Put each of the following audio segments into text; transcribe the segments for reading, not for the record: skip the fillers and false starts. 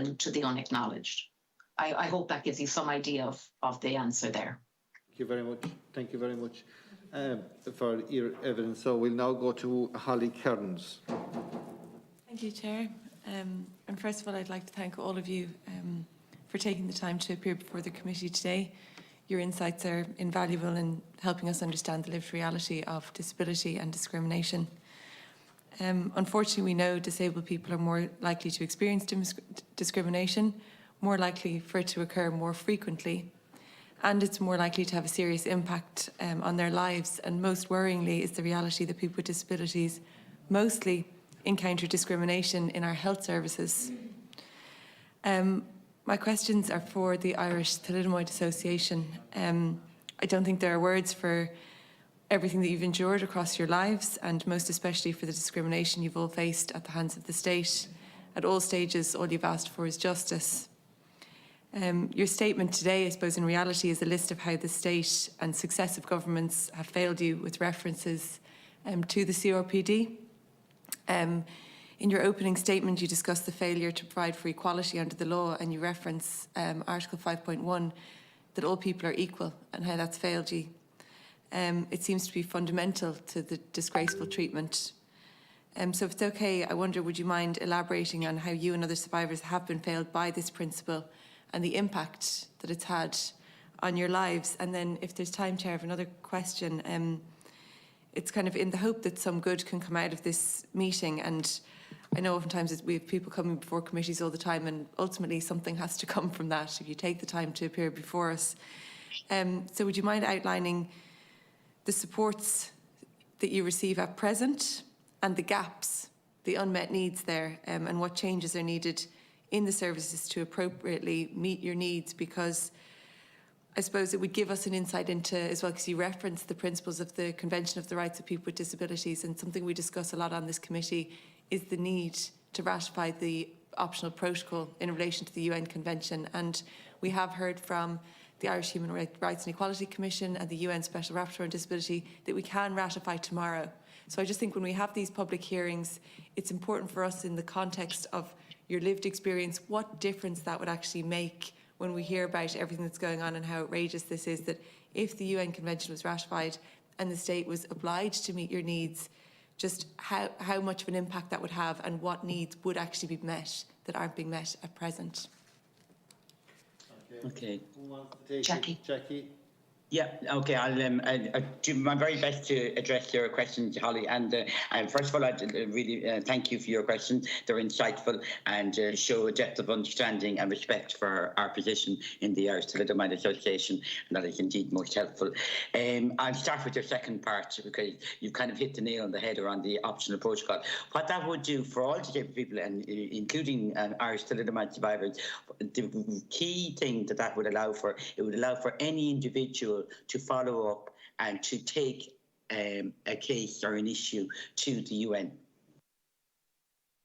open to the unacknowledged. I hope that gives you some idea of the answer there. Thank you very much. Thank you very much for your evidence. So we'll now go to Holly Kearns. Thank you, Chair. And first of all, I'd like to thank all of you for taking the time to appear before the committee today. Your insights are invaluable in helping us understand the lived reality of disability and discrimination. Unfortunately, we know disabled people are more likely to experience discrimination, more likely for it to occur more frequently, and it's more likely to have a serious impact on their lives. And most worryingly is the reality that people with disabilities mostly encounter discrimination in our health services. My questions are for the Irish Thalidomide Association. I don't think there are words for everything that you've endured across your lives, and most especially for the discrimination you've all faced at the hands of the state. At all stages, all you've asked for is justice. Your statement today, I suppose, in reality is a list of how the state and successive governments have failed you with references to the CRPD. In your opening statement, you discussed the failure to provide for equality under the law, and you reference Article 5.1, that all people are equal, and how that's failed you. It seems to be fundamental to the disgraceful treatment. So if it's okay, I wonder, would you mind elaborating on how you and other survivors have been failed by this principle and the impact that it's had on your lives? And then if there's time, Chair, I have another question. It's kind of in the hope that some good can come out of this meeting, and I know oftentimes we have people coming before committees all the time, and ultimately something has to come from that if you take the time to appear before us. So would you mind outlining the supports that you receive at present and the gaps, the unmet needs there, and what changes are needed in the services to appropriately meet your needs? Because I suppose it would give us an insight into, as well, because you referenced the principles of the Convention of the Rights of People with Disabilities, and something we discuss a lot on this committee is the need to ratify the optional protocol in relation to the UN Convention. And we have heard from the Irish Human Rights and Equality Commission and the UN Special Rapporteur on Disability that we can ratify tomorrow. So I just think when we have these public hearings, it's important for us, in the context of your lived experience, what difference that would actually make when we hear about everything that's going on and how outrageous this is, that if the UN Convention was ratified and the state was obliged to meet your needs, just how much of an impact that would have, and what needs would actually be met that aren't being met at present. Okay. Who wants to take Jackie. it? Jackie? Yeah, okay, I'll do my very best to address your questions, Holly. And first of all, I'd really thank you for your questions. They're insightful and show a depth of understanding and respect for our position in the Irish Thalidomide Association, and that is indeed most helpful. I'll start with your second part, because you've kind of hit the nail on the head around the optional protocol. What that would do for all disabled people, and including Irish Thalidomide survivors, the key thing that would allow for, it would allow for any individual to follow up and to take a case or an issue to the UN,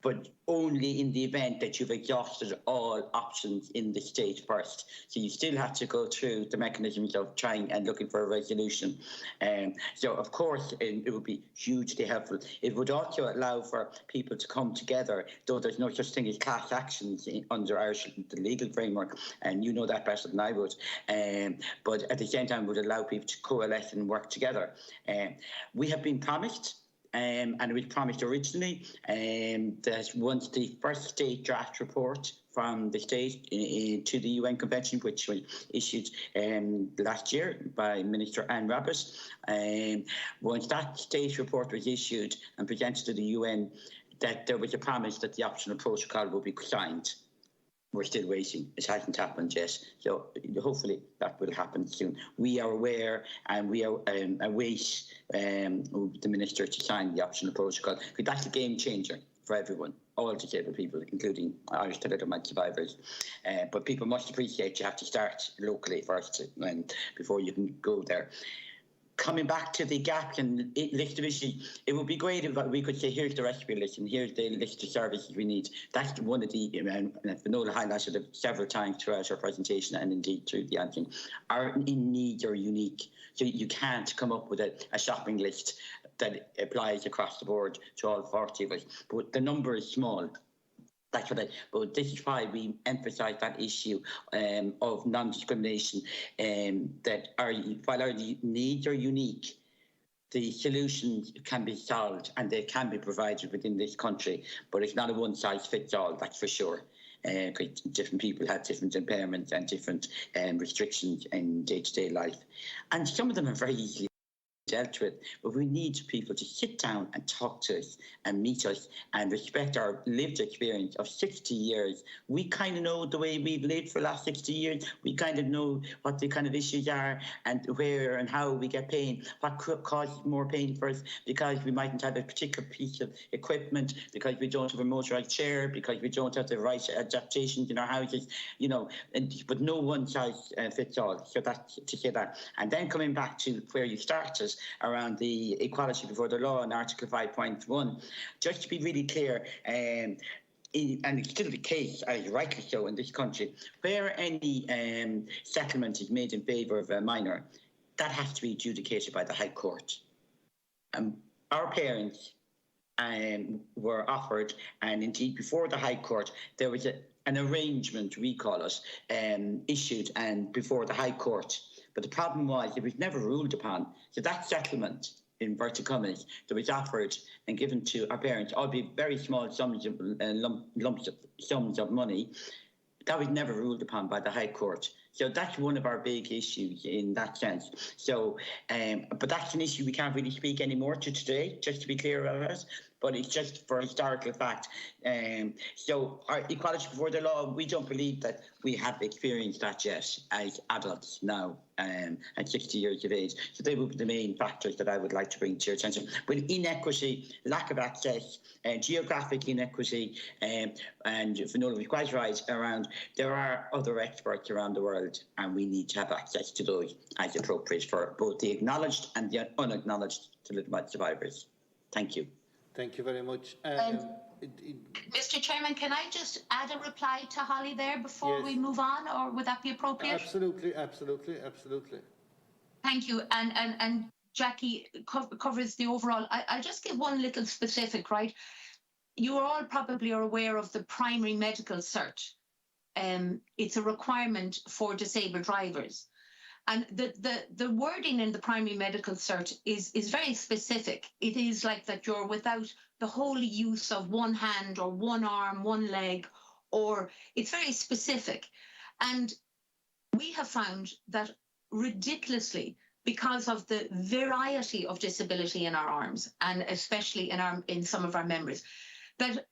but only in the event that you've exhausted all options in the state first. So you still have to go through the mechanisms of trying and looking for a resolution. So of course it would be hugely helpful. It would also allow for people to come together, though there's no such thing as class actions under Irish the legal framework, and you know that better than I would. But at the same time, would allow people to coalesce and work together. We have been promised, and it was promised originally, that once the first state draft report from the state to the UN Convention, which was issued last year by Minister Anne Rabbitte, once that state report was issued and presented to the UN, that there was a promise that the optional protocol would be signed. We're still waiting. It hasn't happened yet. So hopefully that will happen soon. We are aware, and we await the Minister to sign the optional protocol, because that's a game changer for everyone, all disabled people, including Irish Thalidomide survivors. But people must appreciate you have to start locally first, before you can go there. Coming back to the gaps and list of issues, it would be great if we could say, here's the recipe list and here's the list of services we need. That's one of the, Finola highlighted it several times throughout her presentation and indeed through the answering. Our needs are unique, so you can't come up with a shopping list that applies across the board to all 40 of us. But the number is small. That's what but this is why we emphasise that issue of non-discrimination, that while our needs are unique, the solutions can be solved and they can be provided within this country, but it's not a one-size-fits-all, that's for sure. Because different people have different impairments and different restrictions in day-to-day life. And some of them are very easily dealt with, but we need people to sit down and talk to us and meet us and respect our lived experience of 60 years. We kind of know the way we've lived for the last 60 years. We kind of know what the kind of issues are and where and how we get pain, what causes more pain for us, because we mightn't have a particular piece of equipment, because we don't have a motorised chair, because we don't have the right adaptations in our houses, you know, but no one size fits all. So that's to say that. And then coming back to where you started, around the equality before the law in Article 5.1. Just to be really clear, and it's still the case, as rightly so in this country, where any settlement is made in favour of a minor, that has to be adjudicated by the High Court. Our parents were offered, and indeed before the High Court, there was an arrangement, we call it, issued and before the High Court. But the problem was it was never ruled upon. So that settlement, in inverted commas, that was offered and given to our parents, albeit very small sums of, sums of money, that was never ruled upon by the High Court. So that's one of our big issues in that sense. So, but that's an issue we can't really speak anymore to today, just to be clear about it. But it's just for historical fact. So our equality before the law, we don't believe that we have experienced that yet as adults now at 60 years of age. So they would be the main factors that I would like to bring to your attention. With inequity, lack of access, geographic inequity, and Finola was quite right around, there are other experts around the world and we need to have access to those as appropriate for both the acknowledged and the unacknowledged thalidomide survivors. Thank you. Thank you very much. Mr. Chairman, can I just add a reply to Holly there before we move on, or would that be appropriate? Absolutely, absolutely, absolutely. Thank you. And Jackie covers the overall. I'll just give one little specific, right? You all probably are aware of the primary medical cert. It's a requirement for disabled drivers. And the wording in the primary medical cert is very specific. It is like that you're without the wholly use of one hand or one arm, one leg, or it's very specific. And we have found that ridiculously, because of the variety of disability in our arms, and especially in some of our members, that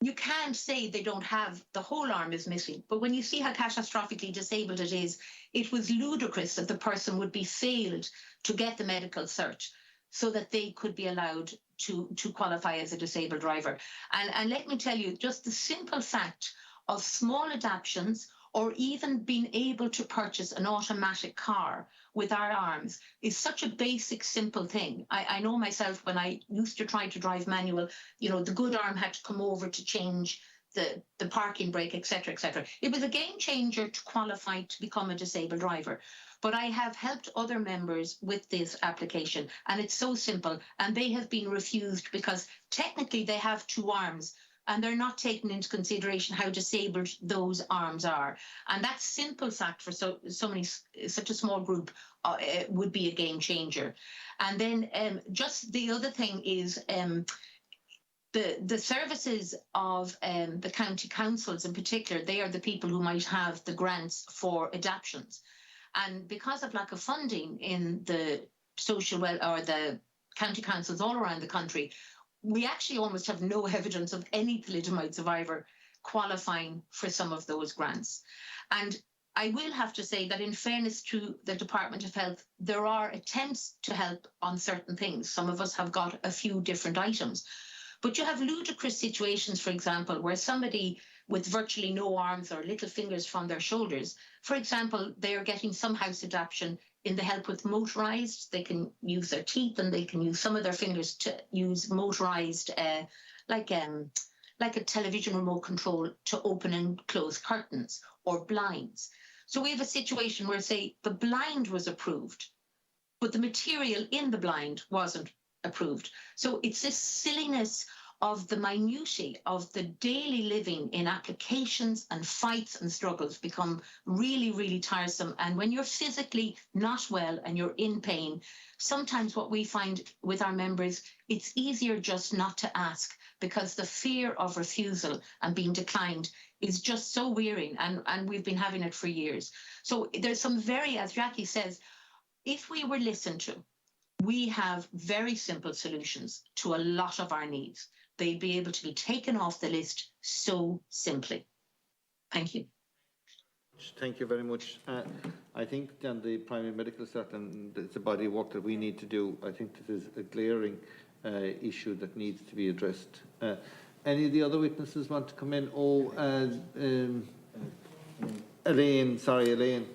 you can't say they don't have, the whole arm is missing. But when you see how catastrophically disabled it is, it was ludicrous that the person would be failed to get the medical cert so that they could be allowed to qualify as a disabled driver. And let me tell you, just the simple fact of small adaptations or even being able to purchase an automatic car with our arms is such a basic, simple thing. I know myself, when I used to try to drive manual, you know, the good arm had to come over to change the parking brake, etc., etc. It was a game changer to qualify to become a disabled driver. But I have helped other members with this application, and it's so simple, and they have been refused because technically they have two arms, and they're not taking into consideration how disabled those arms are. And that simple fact for such a small group would be a game changer. And then just the other thing is the services of the county councils in particular, they are the people who might have the grants for adaptations. And because of lack of funding in the social or the county councils all around the country, we actually almost have no evidence of any thalidomide survivor qualifying for some of those grants. And I will have to say that in fairness to the Department of Health, there are attempts to help on certain things. Some of us have got a few different items. But you have ludicrous situations, for example, where somebody with virtually no arms or little fingers from their shoulders, for example, they are getting some house adaptation in the help with motorised. They can use their teeth and they can use some of their fingers to use motorised, like a television remote control to open and close curtains or blinds. So we have a situation where, say, the blind was approved, but the material in the blind wasn't approved. So it's this silliness of the minutiae of the daily living in applications and fights and struggles become really, really tiresome. And when you're physically not well and you're in pain, sometimes what we find with our members, it's easier just not to ask, because the fear of refusal and being declined is just so wearing, and we've been having it for years. So there's some very, as Jackie says, if we were listened to, we have very simple solutions to a lot of our needs. They'd be able to be taken off the list so simply. Thank you. Thank you very much. I think on the primary medical cert, and it's a body of work that we need to do, I think this is a glaring issue that needs to be addressed. Any of the other witnesses want to come in? Oh, Elaine, sorry, Elaine.